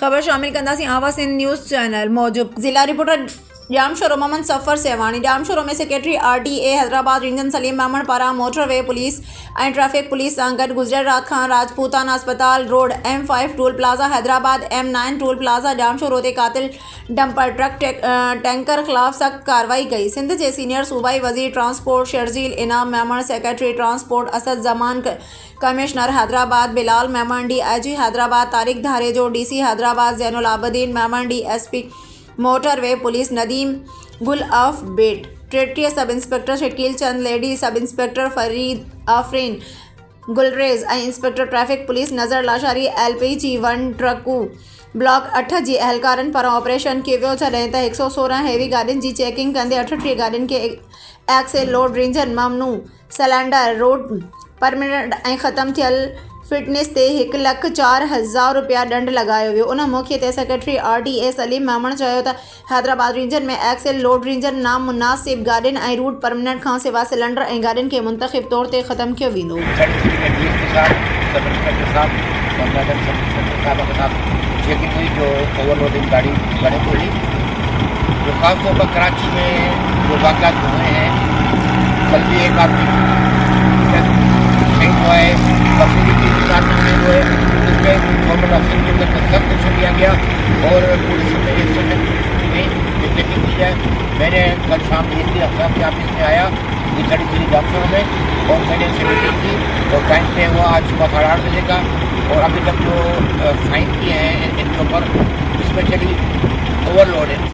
खबर शामिल कंदासीं आवाज़ सिंध न्यूज़ चैनल मौजूद जिला reporter Jamshoro Mohammad Safar Sewani Jamshoro में secretary RTA Hyderabad region Salim Memon पारां मोटरवे पुलिस ऐं ट्रैफिक पुलिस सां गॾु गुजर रात खां राजपूताना अस्पताल road M5 toll plaza Hyderabad M9 toll plaza Jamshoro ते कातिल डंपर ट्रक टैंकर ख़िलाफ़ सख़्त कार्रवाई कई। सिंध के सीनियर सूबाई वज़ीर transport Sharjeel Inam Memon, secretary transport Asad Zaman, commissioner Hyderabad Bilal Memon, DIG Hyderabad Tariq Dharejo, DC Hyderabad Zainul Abdin Memon, DSP motorway police Nadeem Gul अफ बेट, ट्रेटिया sub inspector Shakeel Chand lady, sub inspector Farid Afreen Gulrez ऐं inspector traffic police Nazar Lashari LPG 1 ट्रकू ब्लॉक 8 जी अहलकारनि पारां ऑपरेशन कयो वियो, जॾहिं त 116 हेवी गाॾियुनि जी चेकिंग कंदे 38 गाॾियुनि खे एक्सेल लोड रेंजर ममनू सिलेंडर रोड परमिट ऐं ख़त्म थियल फिटनेस ते 1,04,000 रुपया दंड लगायो वियो। उन मौक़े ते सेक्रेटरी RTA सलीम मेमण चयो त हैदराबाद रीजन में एक्सेल लोड रेंजर नामुनासिब गाॾियुनि ऐं रूट परमिट खां सिवा सिलेंडर ऐं गाॾियुनि खे मुंतख़िब तौर ते ख़त्म कयो वेंदो। चेकिंग हुई जो ओवरलोडिंग गाड़ी गाड़ी को हुई, जो खासतौर पर कराची में जो वाक़यात हुए हैं, कल भी एक आदमी शहीद हुआ है, वसूली की दुकान में शहीद हुए, जिसमें गवर्नमेंट ऑफिस के अंदर सख्त एक्शन लिया गया और पुलिस ने इंस्ट्रक्शन में चेकिंग की जाए। मैंने कल शाम DSP अफसर के ऑफिस में आया खड़ी थी डॉक्टरों में और मैंने इनसे मीटिंग की और टाइम पे हुआ आज सुबह 8:30 बजे का, और अभी तक जो फाइन किए हैं इनके ऊपर स्पेशली ओवरलोड है।